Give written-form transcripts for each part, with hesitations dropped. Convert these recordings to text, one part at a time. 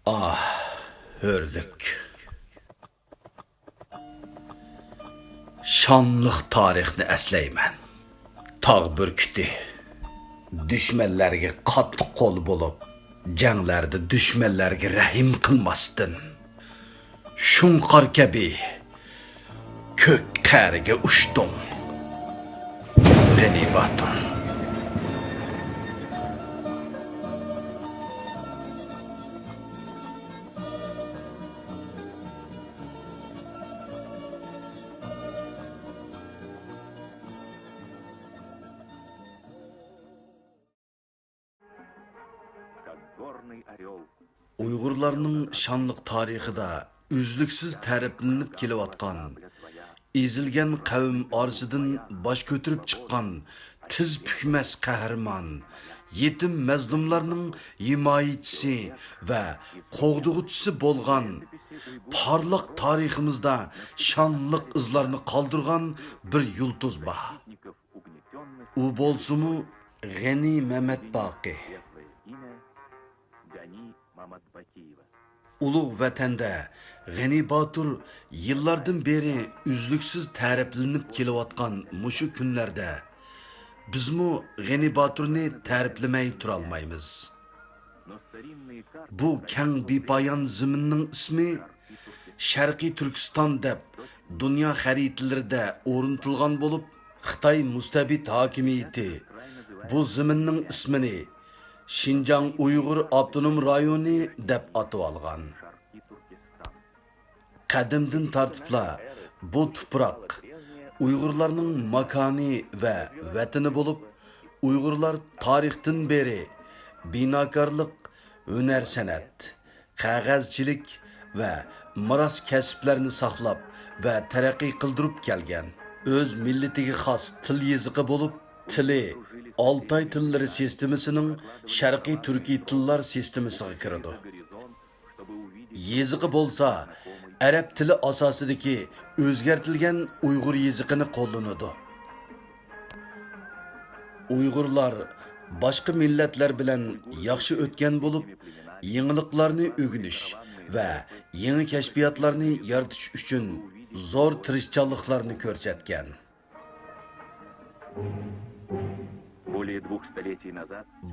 Ah, hörlük. Şanlıq tarixni əsləyman. Tağ bürkütü. Düşmənlərə qattiq qol bo'lib, janglarda düşmənlərə rahim qilmasdin. Shunqor kabi ko'k qariga uchdim. G'ani Batur. Uyg'urlarning şanlıq tarixida üzlüksiz təriflənib kelayotgan, ezilgan qavm orasidan bosh ko'tarib chiqqan tiz pukmas qahramon, yetim mazlumlarning himoyachisi va qo'g'dug'uchisi bo'lgan parlaq tariximizda şanlıq izlarni qoldirgan bir yulduz bor. U bo'lsa-mu G'ani Mamat Baqi. Ulug' vatanda G'ani Batur yillardan beri üzlüksiz ta'riflanib kelayotgan mushu kunlarda bizmi G'ani Baturni ta'riflamay tura olmaymiz. Bu keng bepoyon zaminning ismi Sharqiy Turkiston deb dunyo xaritalarida o'rnatilgan bo'lib, Xitoy mustabid hokimiyati bu zaminning ismini Şinjan Uyg'ur Avtonom rayoni deb atib olgan. Qadimdan tartibla bu tuproq Uyg'urlarning makoni va vatani bo'lib, Uyg'urlar tarixdan beri binokorlik, hunar san'at, qog'ozchilik va miros kasblarini saqlab va taraqqiy qildirib kelgan. O'z millatiga xos til yoziqi bo'lib, tili Altay tillari sistemasining Sharqiy Turkiy tillar sistemasiga kiradi. Yeziqi bo'lsa, arab tili asosidagi o'zgartirilgan Uyg'ur yeziqini qo'llanadi. Uyg'urlar boshqa millatlar bilan yaxshi o'tgan bo'lib, yangiliklarni o'rganish va yangi kashfiyotlarni yaratish uchun zo'r tirishchanliklarni ko'rsatgan.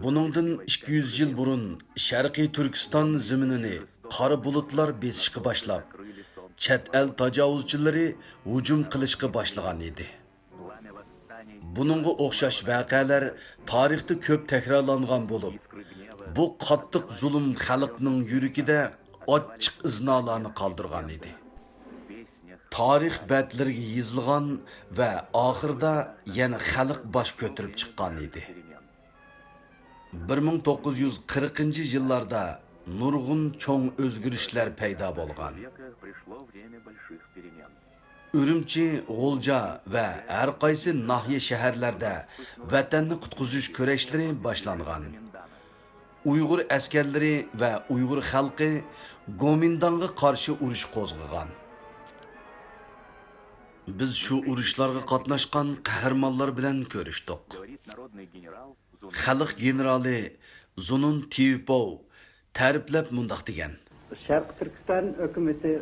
Buningdan 200 yil burun Sharqiy Turkiston zaminini qora bulutlar besishga boshlab, chet el tajovuzchilari hujum qilishga boshlagan edi. Buningga o'xshash voqealar tarixda ko'p takrorlangan bo'lib, bu qattiq zulm xalqning yuragida ochiq iznalarni qoldirgan edi. Tarix bətlariga yozilgan va oxirida yana xalq bosh ko'tarib chiqqan edi. 1940-yillarda nurg'un cho'ng o'zgarishlar paydo bo'lgan. Urumchi, G'o'lja va har qaysi nahiya shaharlarda vatanni qutqizish kurashlari boshlangan. Uyg'ur askarlari va Uyg'ur xalqi Gomindanga qarshi urush qo'zg'agan. Biz shu urushlarga qatnashgan qahramonlar bilan ko'rishdik. Xalq generali Zunun Tiyupov ta'riflab mundaq degan. Sharq Turkiston hukumati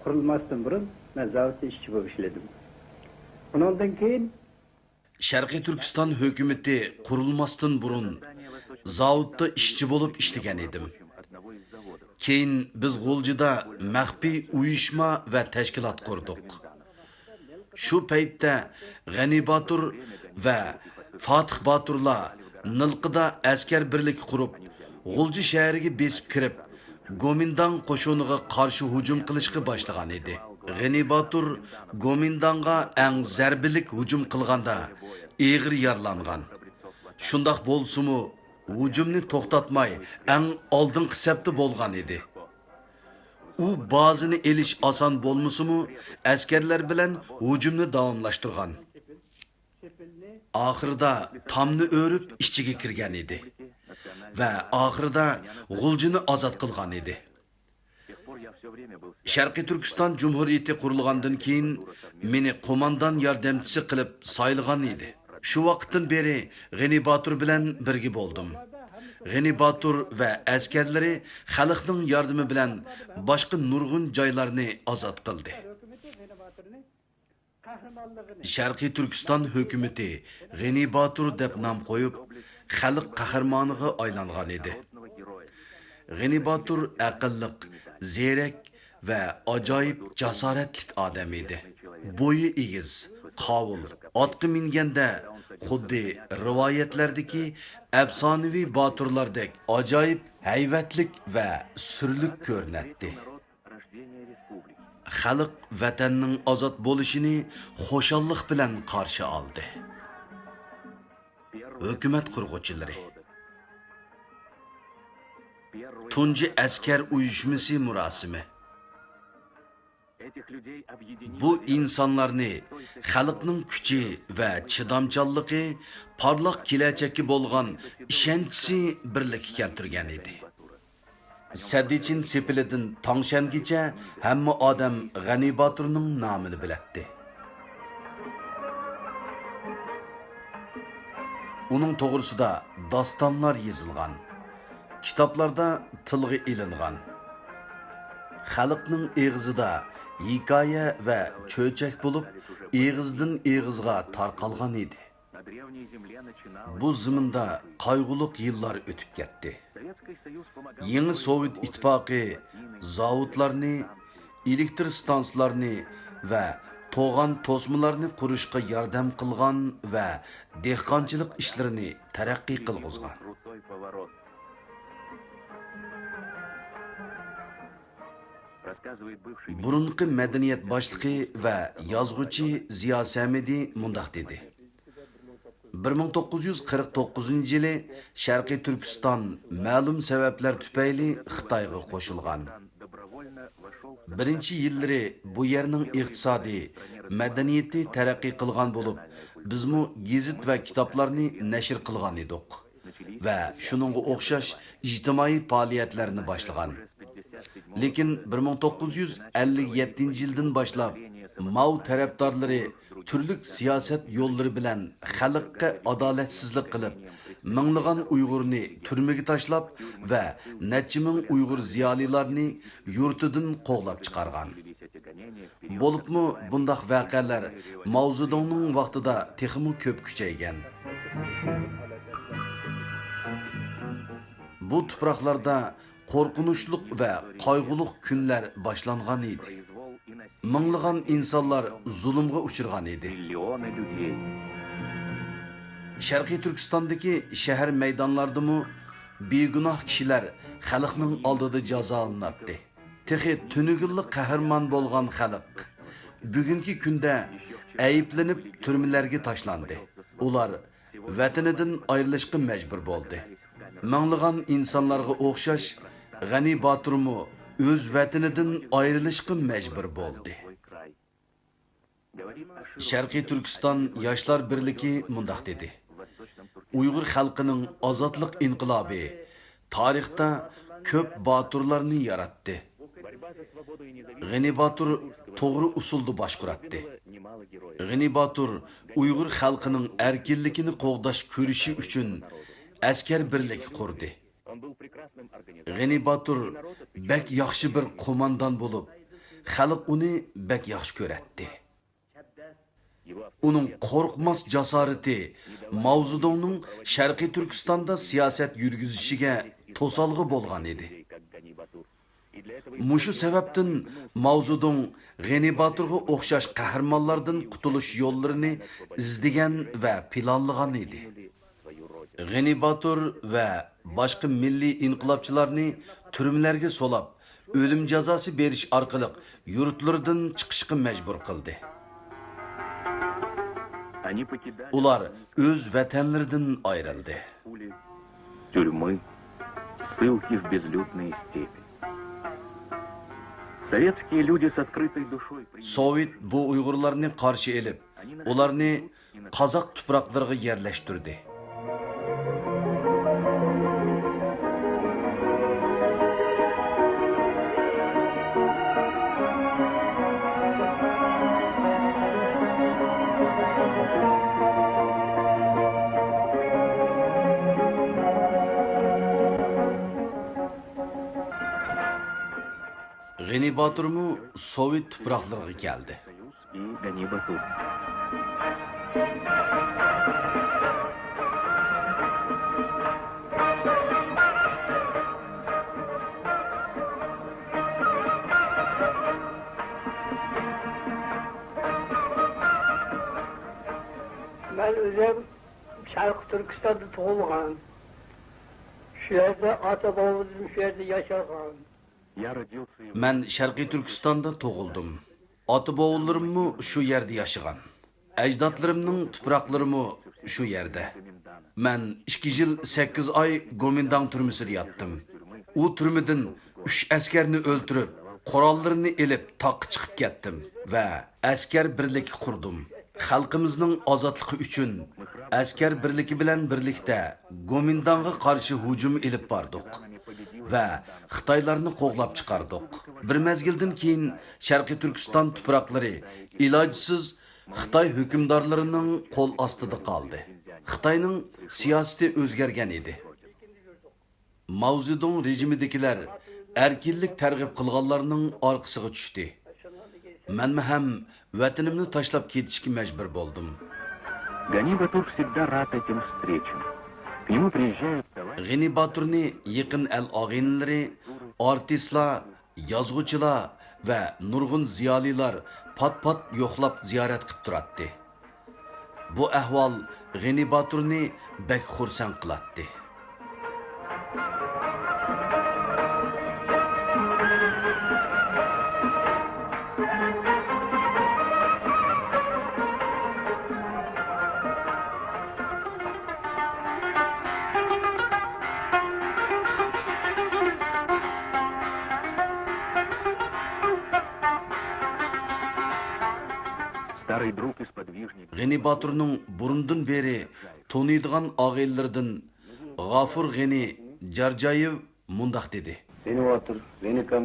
qurilmasdan burun men zavodda ishchi bo'lib ishladim. Undan keyin Sharqiy Turkiston hukumati qurilmasdan burun zavodda ishchi bo'lib ishlagan edim. Keyin biz G'o'ljida maxfiy uyushma va tashkilot qurdik. Shu paytda G'ani Batur va Fatih Baturlar Nilqida askar birlik qurib, G'o'lji shahriga besib kirib, Gomindan qo'shiniga qarshi hujum qilishga boshlagan edi. G'ani Batur Gomindanga eng zarbilik hujum qilganda og'ir yaralangan. Shundoq bo'lsa-mu, hujumni to'xtatmay eng oldingi safda bo'lgan edi. U bazını elish oson bo'lmasa-mu, askarlar bilan hujumni davomlashtirgan. Oxirida tomni o'rib ichiga kirgan edi va oxirida G'o'ljini ozod qilgan edi. Sharqiy Turkiston Jumhuriyati qurilgandan keyin meni qo'mondan yordamchisi qilib saylagan edi. Shu vaqtdan beri G'ani Batur bilan birga bo'ldim. G'ani Batur va askarlari xalqning yordami bilan boshqa nurg'un joylarni ozod qildi. Sharqiy Turkiston hukumati G'ani Batur deb nom qo'yib, xalq qahramoniga aylangan edi. G'ani Batur aqlliq, zerek va ajoyib jasoratlik odam edi. Bo'yi egiz, qovul, otga minganda xuddi rivoyatlardagi afsonaviy boturlardek ajoyib hayvatlik va surlik ko'rinadi. Xalq vatanning ozod bo'lishini xo'shallik bilan qarshi oldi. Hukumat qurg'uvchilari tunji askar uyushmasi murosimi. Bu insonlarni xalqning kuchi va chidamchanligi, parlaq kelajakka bo'lgan ishonchi birlikka keltirgan edi. Sadichin sepilidan Tangshangacha hamma odam G'ani Baturning nomini biladi. Uning to'g'risida dostonlar yozilgan, kitoblarda tilga ilingan. Xalqning eg'izida hikoya va cho'chak bo'lib, eg'izdan eg'izga tarqalgan edi. Bu ziminda qayg'uliq yillar o'tib ketdi. Yangi Sovet ittifoqi zavodlarni, elektr stansiyalarini va to'g'an to'smalarni qurishga yordam qilgan va dehqonchilik ishlarini taraqqiy qilg'izgan. Burunqi madaniyat boshlig'i va yozuvchi Ziyo Samidi mundaq dedi. 1949-yili Sharqiy Turkiston ma'lum sabablar tufayli Xitoyga qo'shilgan. Birinchi yillari bu yerning iqtisodiy, madaniyati taraqqiy qilgan bo'lib, bizmu gazet va kitoblarni nashr qilgan edik va shuningga o'xshash ijtimoiy faoliyatlarni boshlagan. Lekin 1957-yildan boshlab Mao tarafdorlari turli siyosat yo'llari bilan xalqqa adolatsizlik qilib, minglagan Uyg'urni turmaga tashlab va necha ming Uyg'ur ziyolilarni yurtidan qo'g'lab chiqargan. Bo'libmi bundaq voqealar Mao Zedongning vaqtida texmi ko'p kuchaygan. Bu tuproqlarda qo'rqinchli va qayg'uli kunlar boshlangan edi. Minglagan insonlar zulmga uchirgan edi. Sharqiy Turkistondagi shahar maydonlaridami begunoh kishilar xalqning oldida jazolanadi. Texi tunugulli qahramon bo'lgan xalq bugungi kunda ayiblanib turmalarga tashlandi. Ular vatanidan ayrilishga majbur bo'ldi. Minglagan insonlarga o'xshash G'ani Baturmu o'z vatanidan ayrilishga majbur bo'ldi. Sharqiy Turkiston yoshlar birligi mundaq dedi. Uyg'ur xalqining ozodlik inqilobi tarixda ko'p baturlarni yaratdi. G'ani Batur to'g'ri usulda boshqaratdi. G'ani Batur Uyg'ur xalqining erkinligini qo'g'dash ko'rishi uchun askar birlik qurdi. G'ani Batur bek yaxshi bir qo'mondan bo'lib, xalq uni bek yaxshi ko'ratdi. Uning qo'rqmas jasorati Mao Zedongning Sharqiy Turkistonda siyosat yurgizishiga to'salg'i bo'lgan edi. Mushu sababdan Mao Zedong G'ani Baturga o'xshash qahramonlardan qutulish yo'llarini izlagan va planlagan edi. G'ani Batur va boshqa milliy inqilobchilarni turmalarga solab, o'lim jazosi berish orqali yurtlaridan chiqishga majbur qildi. Ular o'z vatanlaridan ayrildi. Тюрьмы, ссылки в безлюдные степи. Советские люди с открытой душой Sovet bu Uyg'urlarni qarshi elib, ularni qozoq tuproqlariga yerlashtirdi. G'ani Baturmu Sovet tuproqlariga keldi. Союз и Гани Батур. Ben özüm Şarkı Türkistan'da doğulgan. Şu yerde ata babamızın şu yerde yaşagan. Я родился и Men Sharqiy Turkistonda tug'ildim. Ota-bovularimmi shu yerda yashagan. Ajdodlarimning tuproqlarimi shu yerda. Men 2 yil 8 oy Gomindang turmusida yotdim. U turmidan 3 askarni o'ltirib, qurollarini elib toqqa chiqib ketdim va askar birligi qurdim. Xalqimizning ozodligi uchun askar birligi bilan birlikda Gomindangga qarshi hujum elib bordik va Xitoylarni qo'g'lab chiqardik. Bir mezgildan keyin Sharqiy Turkiston tuproqlari ilojsiz Xitoy hukmdorlarining qo'l ostida qoldi. Xitoyning siyosati o'zgargan edi. Mao Zedong rejimidagilar erkinlik targ'ib qilganlarning orqasiga tushdi. Men ham vatanimni tashlab ketishga majbur bo'ldim. Гани Батур всегда рад этим встречам. К нему приезжают товарищи. G'ani Baturni yaqin og'inlari, artistlar, yozuvchilar va nurg'un ziyolilar pat-pat yo'qlab ziyorat qilib turadi. Bu ahvol G'ani Baturni bek xursand qiladi. Старый друг и сподвижник. G'ani Baturning burundan beri tanıydigan og'illardan G'afur G'ani Jarjayev mundaq dedi. Beni otur, beni kam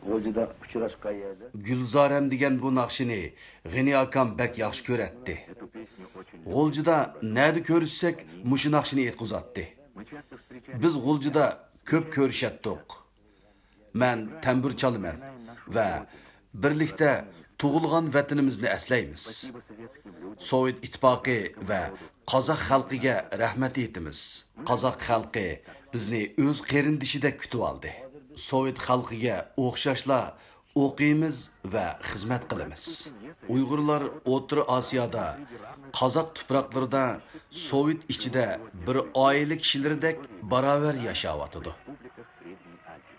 G'o'jida uchrashgan yerda. Gulzorem degan bu naqshini G'ani akam bek yaxshi ko'ratdi. Эту песню очень G'o'ljida nadi ko'rishsak, mushu naqshini aytqizatdi. мы часто встречаем. Biz G'o'ljida ko'p ko'rishatdik. Men tambur chalaman va birlikda tug'ilgan vatanimizni eslaymiz. Спасибо советским людям. Sovet ittifoqi va Qozoq xalqiga rahmat etamiz. Qozoq xalqi bizni o'z qarindishida kutib oldi. Sovet xalqiga o'xshashla o'qiymiz va xizmat qilamiz. Uyg'urlar O'rta Osiyoda, Qozoq tuproqlarida Sovet ichida bir oila kishilaridek barobar yashayotdi. Республиках Средней Азии.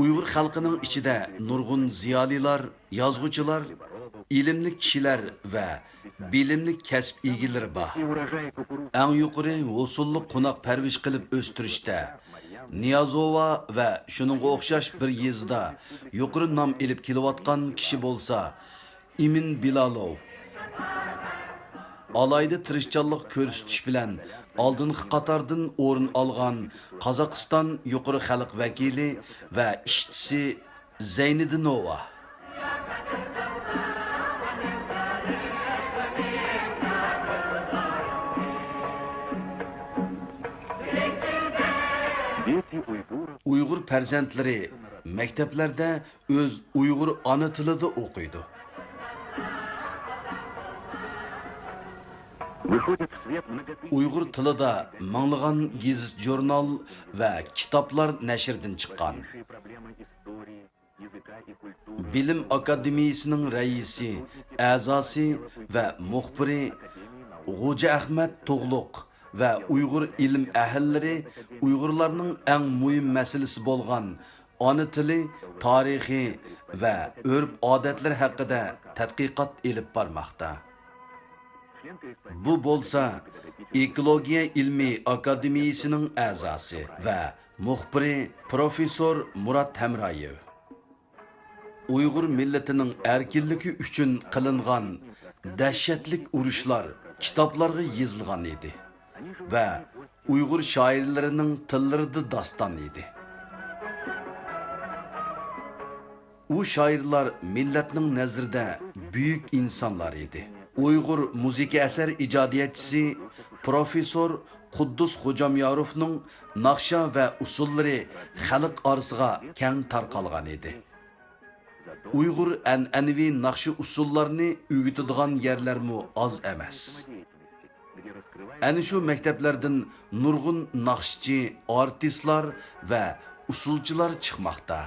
Uyg'ur xalqining ichida nurg'un ziyolilar, yozuvchilar, ilmli kishilar va bilimli kasb egalari bor. И урожай кукурузы. Eng yuqori usulli qo'noq parvish qilib o'stirishda Niyazova va shuningga o'xshash bir yezda yuqori nom elib kelayotgan kishi bo'lsa, Imin Bilalov. Alayda tirishchanlik ko'rsatish bilan oldingi qatordan o'rin olgan Qozog'iston yuqori xalq vakili va ishchisi Zaynidinova. Дети уйгуров Uyg'ur farzandlari maktablarda o'z Uyg'ur ona tilida o'qiydi. выходят в свет многотысячные Uyg'ur tilida minglagan gazet, jurnal va kitoblar nashrdan chiqqan. проблемы истории, языка и культуры. Bilim akademiyasining raisi, a'zosi va muxbiri G'o'ja Ahmad Tug'luq va Uyg'ur ilm ahllari Uyg'urlarning eng muhim masalasi bo'lgan ona tili, tarixi va urf-odatlar haqida tadqiqot elib bormoqda. Bu bo'lsa, Ekologiya ilmiy akademiyasining a'zosi va muxbiri professor Murat Hamrayev. Uyg'ur millatining erkinligi uchun qilingan dahshatlik urushlar kitoblarga yozilgan edi va Uyg'ur shoirlarining tillarida doston edi. U shoirlar millatning nazarida buyuk insonlar edi. Uyg'ur musiqa asar ijodiyatchisi professor Quddus Xo'jamyorovning naqsha va usullari xalq orasiga keng tarqalgan edi. Uyg'ur an'anaviy naqshi usullarni o'rgatadigan yerlarmi oz emas. Ana shu maktablardan nurg'un naqshchi, artistlar va usulchilar chiqmoqda.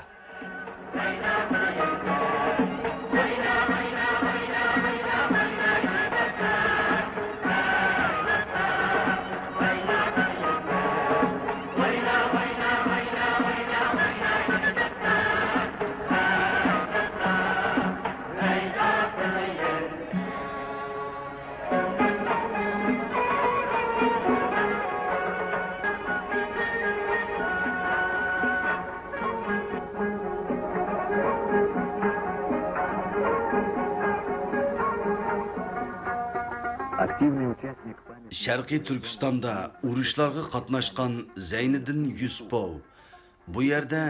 Активный участник памяти... Sharqiy Turkistonda urushlarga qatnashgan Zayniddin Yusupov bu yerda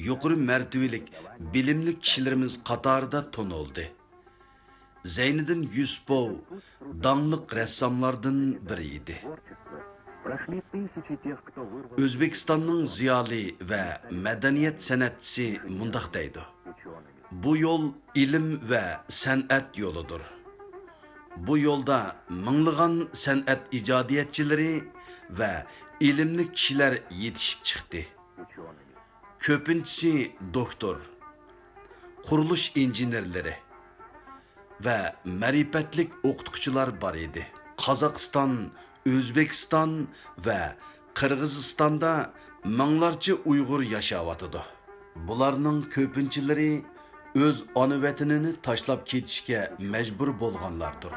yuqori martabalik bilimli kishilarimiz qatorida tonildi. Zayniddin Yusupov dangliq rassomlardan biri edi. Прошли тысячи тех, кто вырвал O'zbekistonning ziyoli va madaniyat san'atchisi mundaq deydi. учеными. Bu yo'l ilm va san'at yo'lidir. Bu yo'lda minglagan san'at ijodiyatchilari va ilmli kishilar yetishib chiqdi. Учеными. Ko'pinchisi doktor, qurilish injenerlari va ma'rifatlik o'qituvchilar bor edi. Qozog'iston, O'zbekiston va Qirg'izistonda minglarcha Uyg'ur yashayotidi. Bularning ko'pinchilari o'z ona vatanini tashlab ketishga majbur bo'lganlardir.